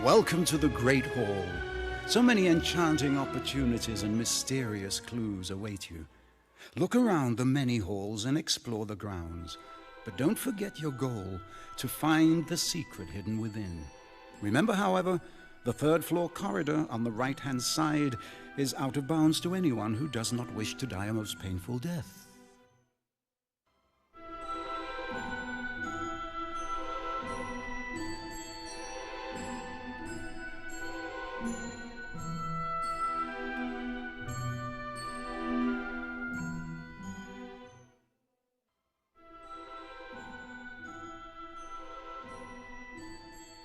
Welcome to the Great Hall. So many enchanting opportunities and mysterious clues await you. Look around the many halls and explore the grounds. But don't forget your goal, to find the secret hidden within. Remember, however, the third-floor corridor on the right-hand side is out of bounds to anyone who does not wish to die a most painful death.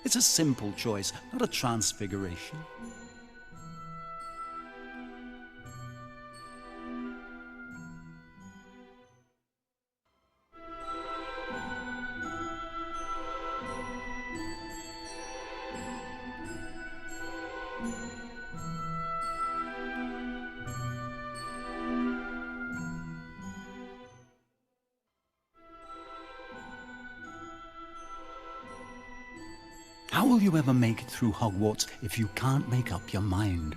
It's a simple choice, not a transfiguration. How will you ever make it through Hogwarts if you can't make up your mind?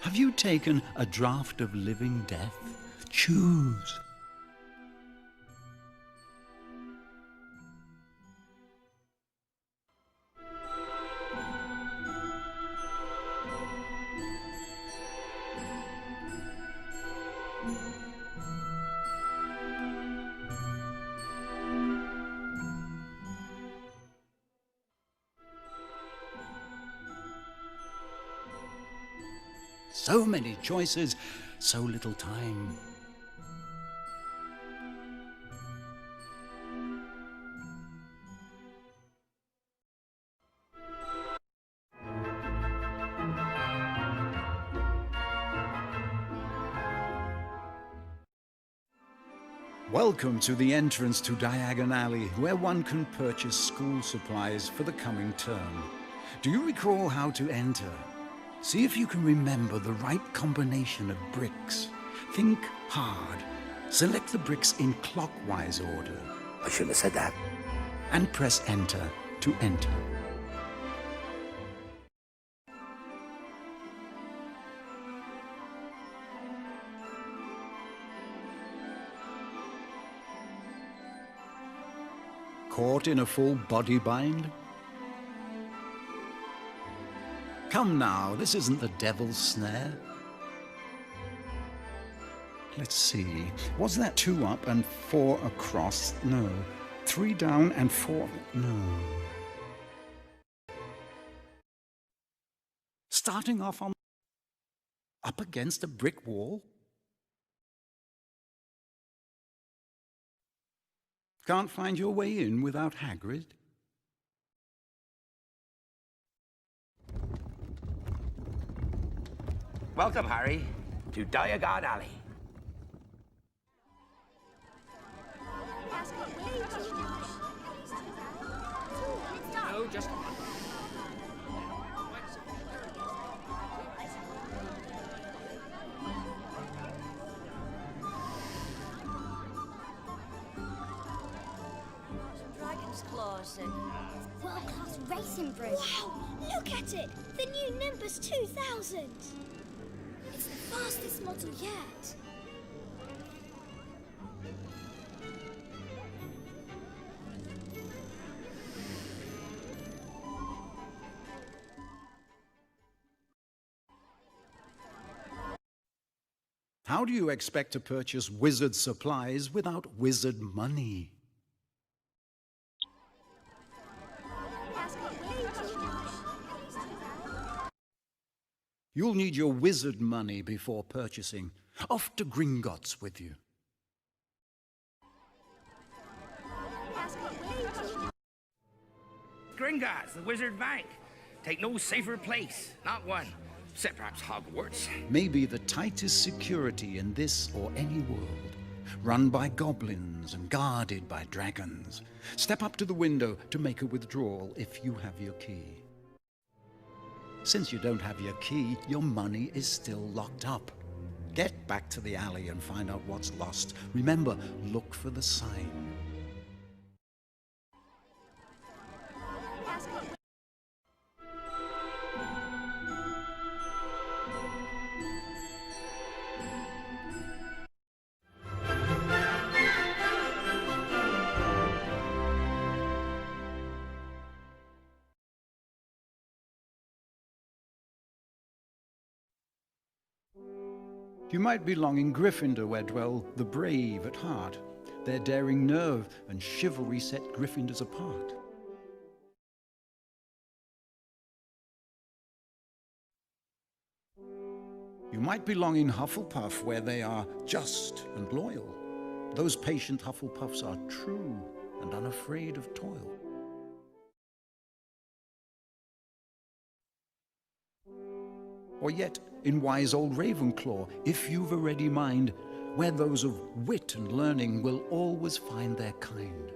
Have you taken a draught of living death? Choose. So many choices, so little time. Welcome to the entrance to Diagon Alley, where one can purchase school supplies for the coming term. Do you recall how to enter? See if you can remember the right combination of bricks. Think hard. Select the bricks in clockwise order. I shouldn't have said that. And press enter to enter. Caught in a full body bind? Come now, this isn't the devil's snare. Let's see, was that 2 up and 4 across? No. 3 down and 4, no. Starting off on up against a brick wall? Can't find your way in without Hagrid? Welcome, Harry, to Diagon Alley. No, just one. Dragon's claws and world-class racing bridge. Wow! Look at it! The new Nimbus 2000! It's the fastest model yet. How do you expect to purchase wizard supplies without wizard money? You'll need your wizard money before purchasing. Off to Gringotts with you. Gringotts, the Wizard Bank. Take no safer place, not one. Say perhaps Hogwarts. Maybe the tightest security in this or any world, run by goblins and guarded by dragons. Step up to the window to make a withdrawal if you have your key. Since you don't have your key, your money is still locked up. Get back to the alley and find out what's lost. Remember, look for the sign. You might belong in Gryffindor, where dwell the brave at heart. Their daring nerve and chivalry set Gryffindors apart. You might belong in Hufflepuff, where they are just and loyal. Those patient Hufflepuffs are true and unafraid of toil. Or yet in wise old Ravenclaw, if you've a ready mind, where those of wit and learning will always find their kind.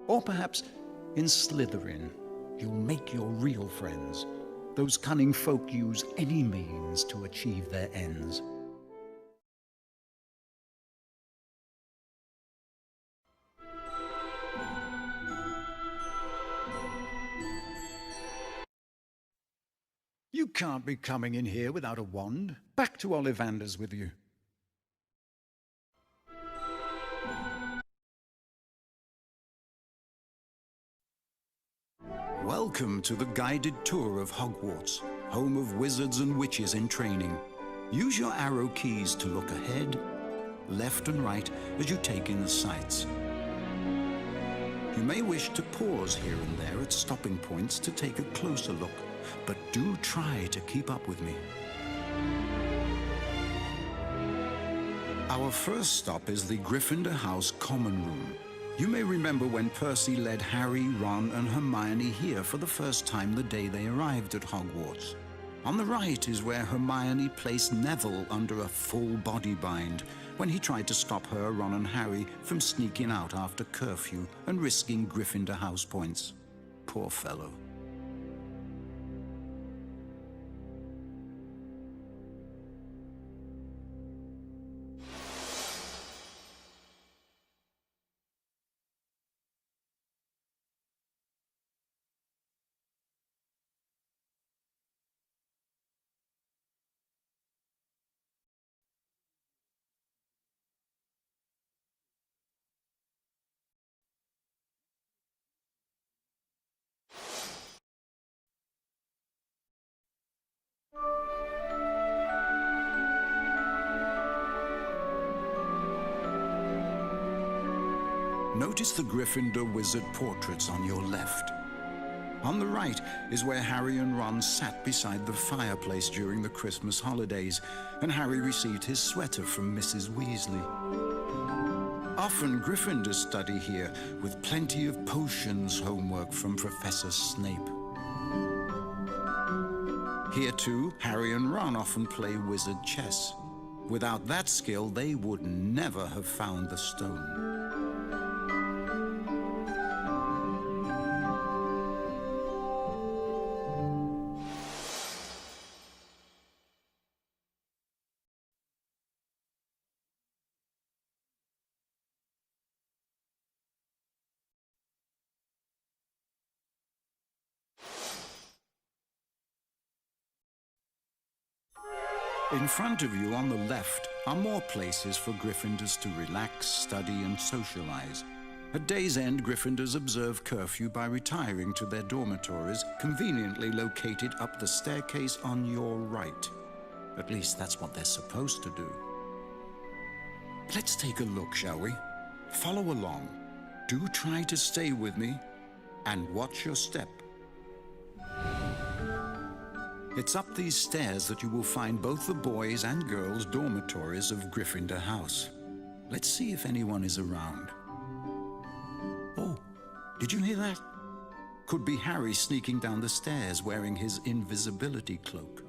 Or perhaps in Slytherin, you'll make your real friends. Those cunning folk use any means to achieve their ends. You can't be coming in here without a wand. Back to Ollivander's with you. Welcome to the guided tour of Hogwarts, home of wizards and witches in training. Use your arrow keys to look ahead, left and right as you take in the sights. You may wish to pause here and there at stopping points to take a closer look, but do try to keep up with me. Our first stop is the Gryffindor House Common Room. You may remember when Percy led Harry, Ron, and Hermione here for the first time the day they arrived at Hogwarts. On the right is where Hermione placed Neville under a full body bind when he tried to stop her, Ron, and Harry from sneaking out after curfew and risking Gryffindor house points. Poor fellow. Notice the Gryffindor wizard portraits on your left. On the right is where Harry and Ron sat beside the fireplace during the Christmas holidays, and Harry received his sweater from Mrs. Weasley. Often Gryffindors study here, with plenty of potions homework from Professor Snape. Here too, Harry and Ron often play wizard chess. Without that skill, they would never have found the stone. In front of you on the left are more places for Gryffindors to relax, study, and socialize. At day's end, Gryffindors observe curfew by retiring to their dormitories, conveniently located up the staircase on your right. At least that's what they're supposed to do. Let's take a look, shall we? Follow along. Do try to stay with me, and watch your step. It's up these stairs that you will find both the boys' and girls' dormitories of Gryffindor House. Let's see if anyone is around. Did you hear that? Could be Harry sneaking down the stairs wearing his invisibility cloak.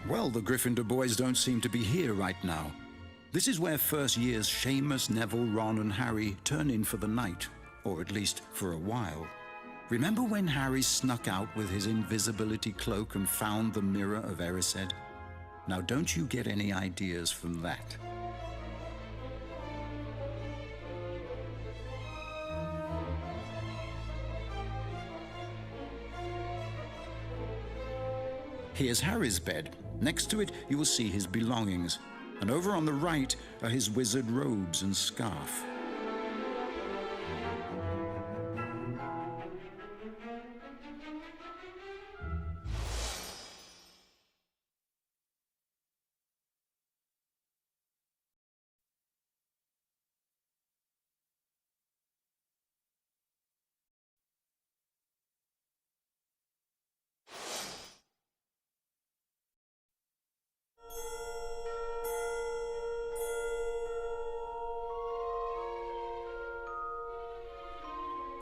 Well, the Gryffindor boys don't seem to be here right now. This is where first years Seamus, Neville, Ron and Harry turn in for the night, or at least for a while. Remember when Harry snuck out with his invisibility cloak and found the mirror of Erised? Now don't you get any ideas from that. Here's Harry's bed. Next to it, you will see his belongings. And over on the right are his wizard robes and scarf.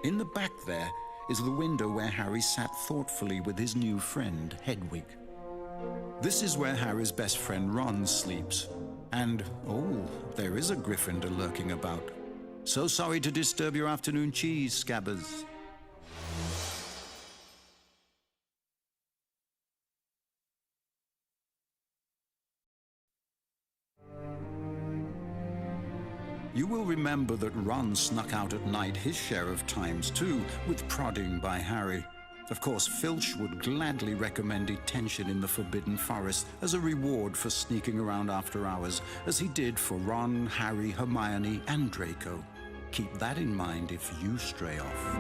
In the back there is the window where Harry sat thoughtfully with his new friend, Hedwig. This is where Harry's best friend Ron sleeps. And, oh, there is a Gryffindor lurking about. So sorry to disturb your afternoon cheese, Scabbers. You will remember that Ron snuck out at night his share of times too, with prodding by Harry. Of course, Filch would gladly recommend detention in the Forbidden Forest as a reward for sneaking around after hours, as he did for Ron, Harry, Hermione, and Draco. Keep that in mind if you stray off.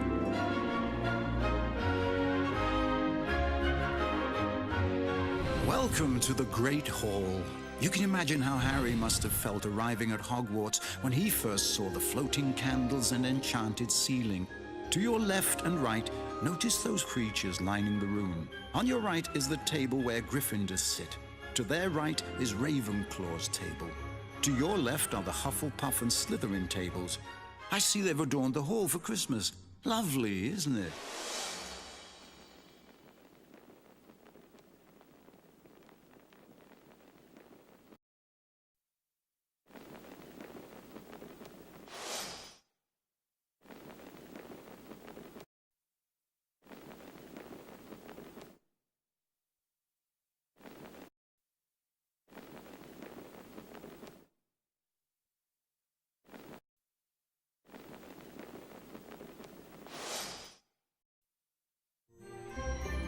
Welcome to the Great Hall. You can imagine how Harry must have felt arriving at Hogwarts when he first saw the floating candles and enchanted ceiling. To your left and right, notice those creatures lining the room. On your right is the table where Gryffindors sit. To their right is Ravenclaw's table. To your left are the Hufflepuff and Slytherin tables. I see they've adorned the hall for Christmas. Lovely, isn't it?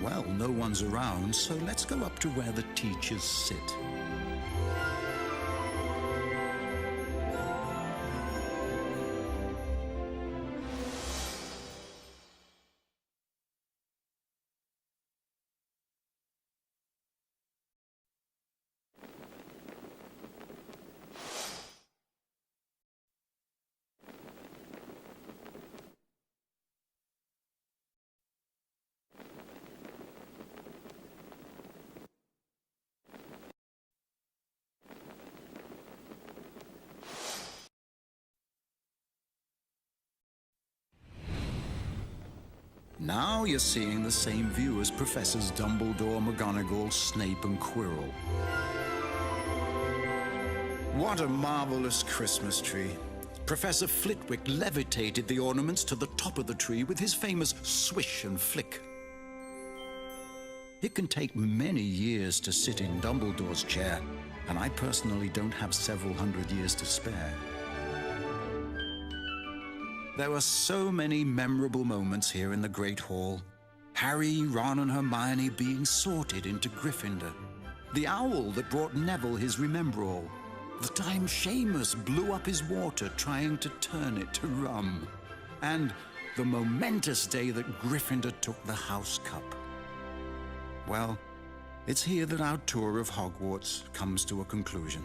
Well, no one's around, so let's go up to where the teachers sit. Now you're seeing the same view as Professors Dumbledore, McGonagall, Snape and Quirrell. What a marvelous Christmas tree. Professor Flitwick levitated the ornaments to the top of the tree with his famous swish and flick. It can take many years to sit in Dumbledore's chair, and I personally don't have several hundred years to spare. There were so many memorable moments here in the Great Hall. Harry, Ron and Hermione being sorted into Gryffindor. The owl that brought Neville his Remembrall. The time Seamus blew up his water trying to turn it to rum. And the momentous day that Gryffindor took the House Cup. Well, it's here that our tour of Hogwarts comes to a conclusion.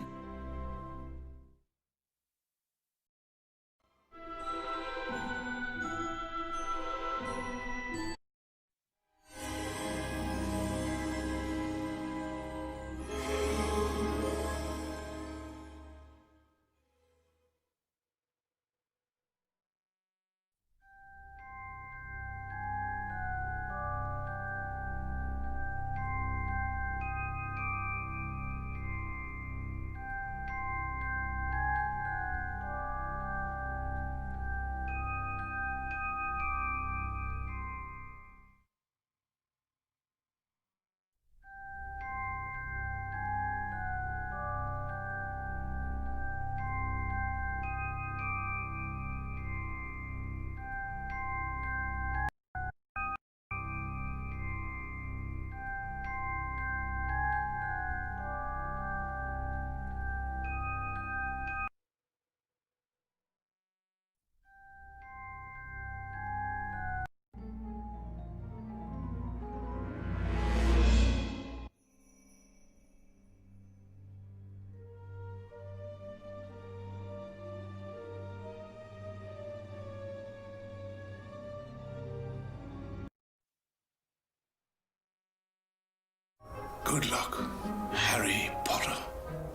Good luck, Harry Potter.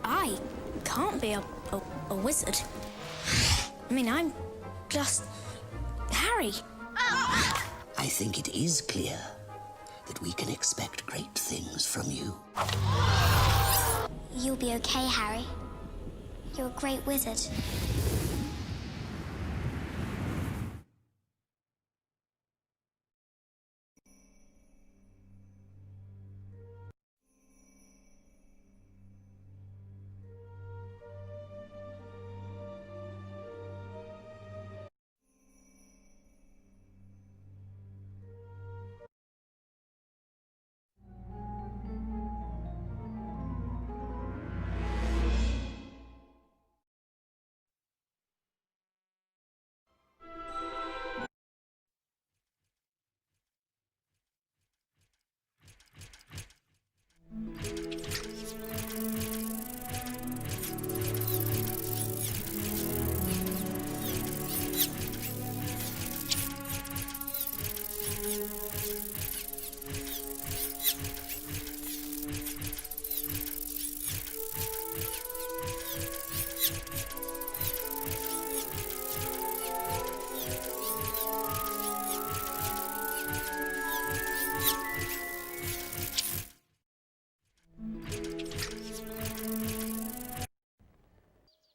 I can't be a wizard. I mean, I'm just Harry. I think it is clear that we can expect great things from you. You'll be okay, Harry. You're a great wizard.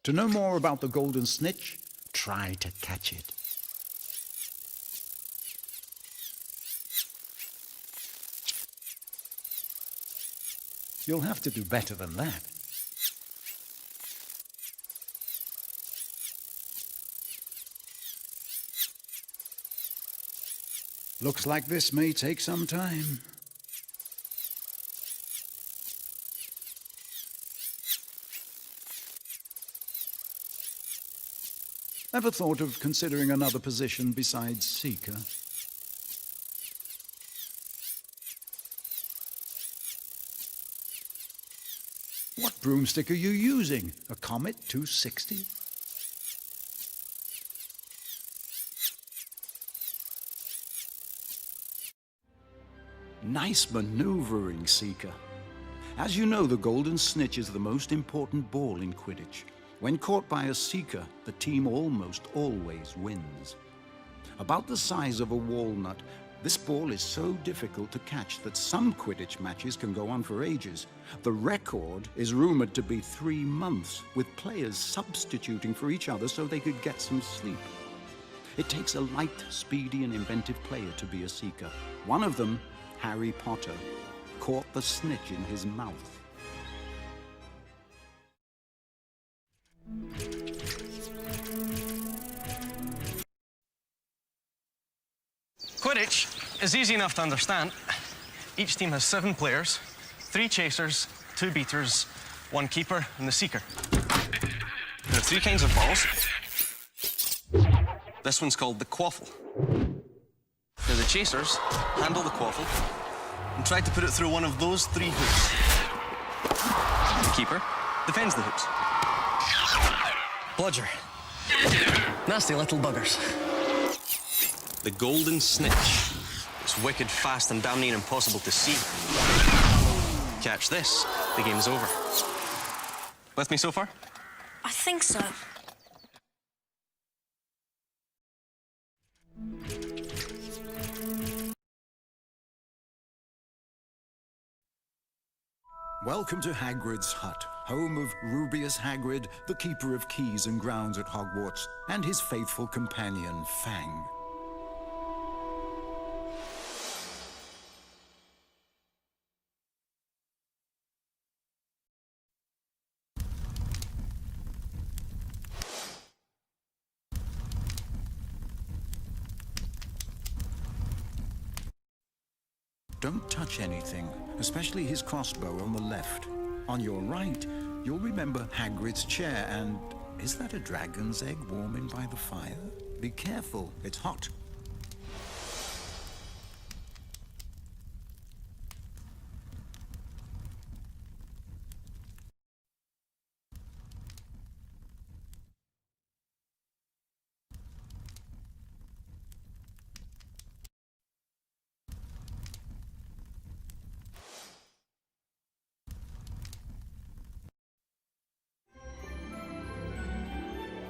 To know more about the golden snitch, try to catch it. You'll have to do better than that. Looks like this may take some time. Ever thought of considering another position besides Seeker? What broomstick are you using? A Comet 260? Nice maneuvering, Seeker. As you know, the golden snitch is the most important ball in Quidditch. When caught by a Seeker, the team almost always wins. About the size of a walnut, this ball is so difficult to catch that some Quidditch matches can go on for ages. The record is rumored to be 3 months, with players substituting for each other so they could get some sleep. It takes a light, speedy, and inventive player to be a Seeker. One of them, Harry Potter, caught the snitch in his mouth. Quidditch is easy enough to understand. Each team has 7 players, 3 chasers, 2 beaters, 1 keeper, and the seeker. There are 3 kinds of balls. This one's called the quaffle. Now the chasers handle the quaffle and try to put it through one of those 3 hoops. The keeper defends the hoops. Bludger. Nasty little buggers. The golden snitch. It's wicked fast and damn near impossible to see. Catch this, the game's over. With me so far? I think so. Welcome to Hagrid's hut, home of Rubeus Hagrid, the keeper of keys and grounds at Hogwarts, and his faithful companion, Fang. Don't touch anything, especially his crossbow on the left. On your right, you'll remember Hagrid's chair and... is that a dragon's egg warming by the fire? Be careful, it's hot.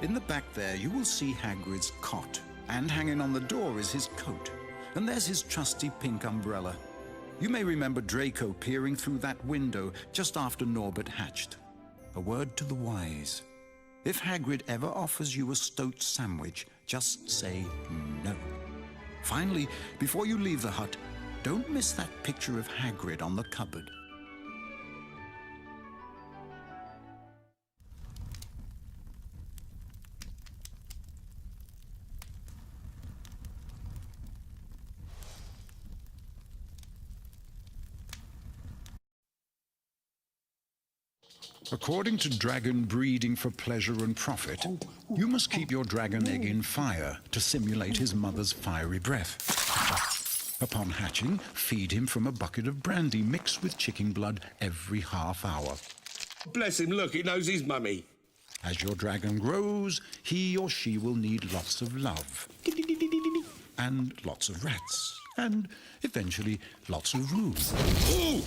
In the back there, you will see Hagrid's cot, and hanging on the door is his coat, and there's his trusty pink umbrella. You may remember Draco peering through that window just after Norbert hatched. A word to the wise. If Hagrid ever offers you a stoat sandwich, just say no. Finally, before you leave the hut, don't miss that picture of Hagrid on the cupboard. According to dragon breeding for pleasure and profit, you must keep your dragon egg in fire to simulate his mother's fiery breath. Upon hatching, feed him from a bucket of brandy mixed with chicken blood every half hour. Bless him, look, he knows his mummy. As your dragon grows, he or she will need lots of love, and lots of rats, and eventually lots of room. Ooh!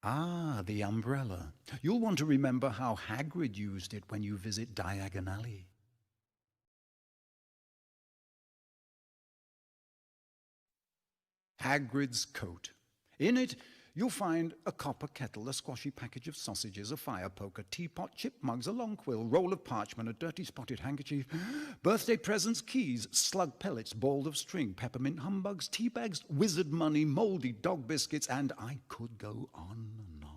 Ah, the umbrella. You'll want to remember how Hagrid used it when you visit Diagon Alley. Hagrid's coat. In it, you'll find a copper kettle, a squashy package of sausages, a fire poker, teapot, chip mugs, a long quill, roll of parchment, a dirty spotted handkerchief, birthday presents, keys, slug pellets, ball of string, peppermint humbugs, tea bags, wizard money, mouldy dog biscuits, and I could go on and on.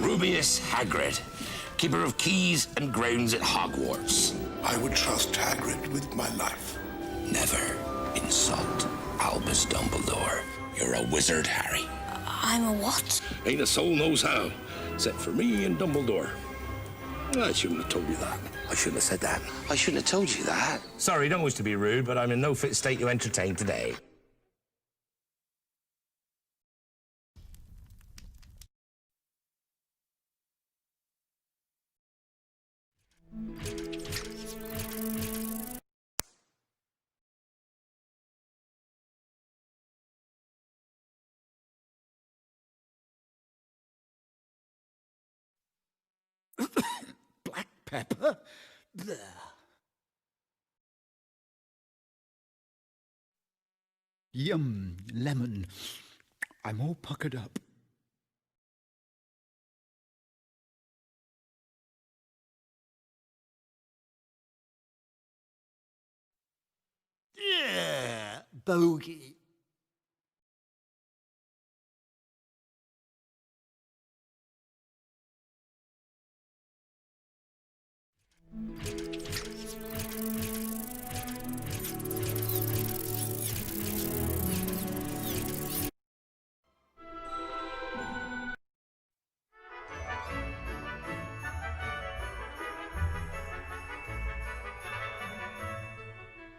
Rubius Hagrid, keeper of keys and grounds at Hogwarts. I would trust Hagrid with my life. Never insult Albus Dumbledore. You're a wizard, Harry. I'm a what? Ain't a soul knows how, except for me and Dumbledore. I shouldn't have told you that. I shouldn't have said that. I shouldn't have told you that. Sorry, don't wish to be rude, but I'm in no fit state to entertain today. Black pepper? Bleh. Yum, lemon. I'm all puckered up. Yeah, bogey.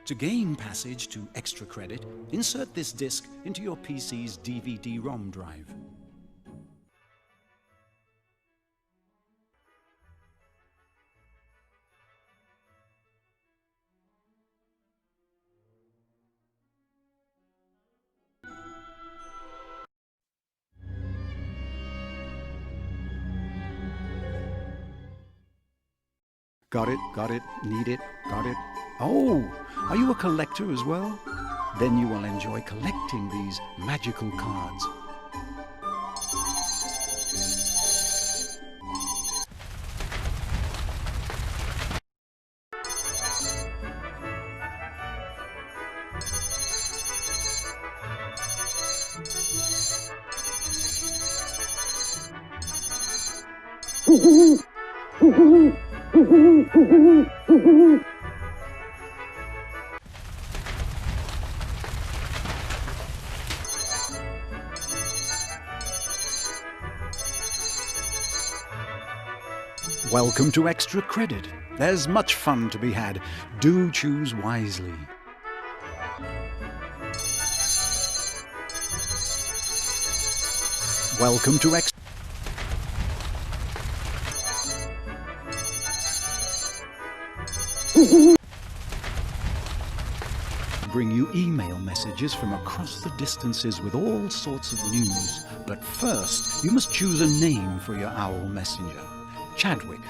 To gain passage to extra credit, insert this disc into your PC's DVD-ROM drive. Got it, need it, got it. Oh, are you a collector as well? Then you will enjoy collecting these magical cards. Welcome to Extra Credit. There's much fun to be had. Do choose wisely. Welcome to Extra... Bring you email messages from across the distances with all sorts of news. But first, you must choose a name for your owl messenger. Chadwick,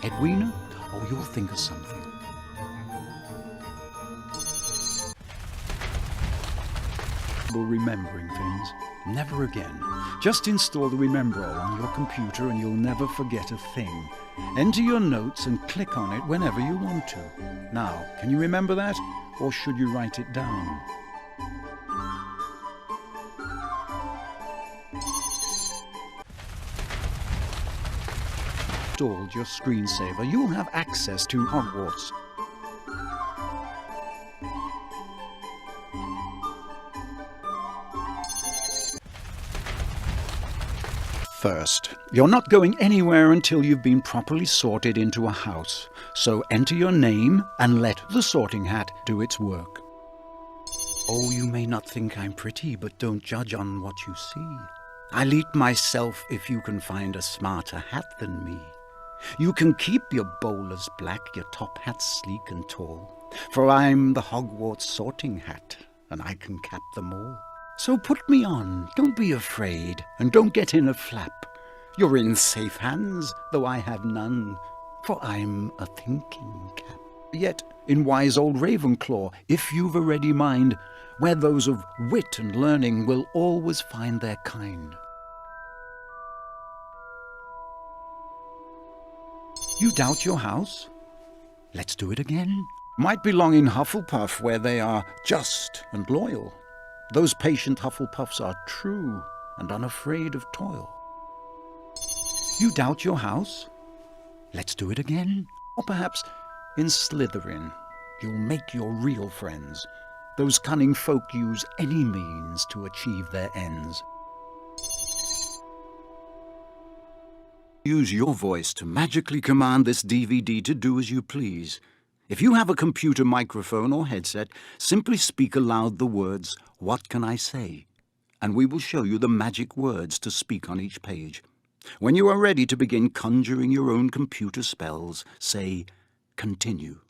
Edwina? Oh, you'll think of something. Remembering things. Never again. Just install the Remembrall on your computer and you'll never forget a thing. Enter your notes and click on it whenever you want to. Now, can you remember that? Or should you write it down? Installed your screensaver, you'll have access to Hogwarts. First, you're not going anywhere until you've been properly sorted into a house. So enter your name and let the sorting hat do its work. Oh, you may not think I'm pretty, but don't judge on what you see. I'll eat myself if you can find a smarter hat than me. You can keep your bowlers black, your top hats sleek and tall, for I'm the Hogwarts sorting hat, and I can cap them all. So put me on, don't be afraid, and don't get in a flap. You're in safe hands, though I have none, for I'm a thinking cap. Yet, in wise old Ravenclaw, if you've a ready mind, where those of wit and learning will always find their kind. You doubt your house? Let's do it again. Might belong in Hufflepuff, where they are just and loyal. Those patient Hufflepuffs are true and unafraid of toil. You doubt your house? Let's do it again. Or perhaps in Slytherin, you'll make your real friends. Those cunning folk use any means to achieve their ends. Use your voice to magically command this DVD to do as you please. If you have a computer microphone or headset, simply speak aloud the words, "What can I say?" and we will show you the magic words to speak on each page. When you are ready to begin conjuring your own computer spells, say, "Continue."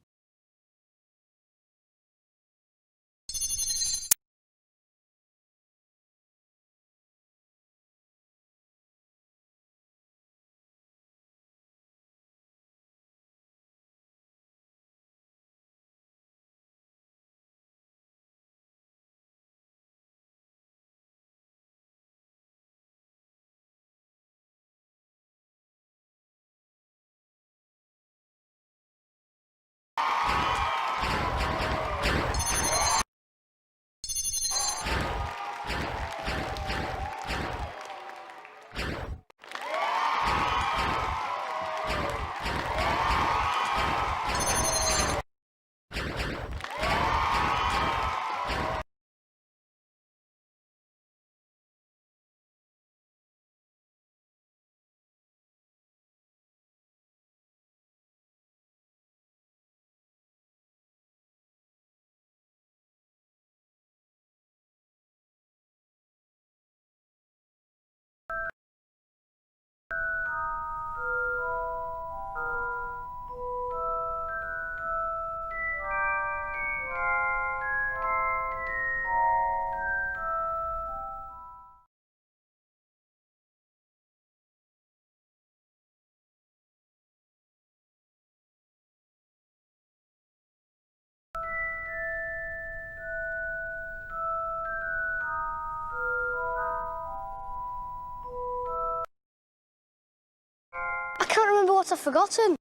I can't remember what I've forgotten.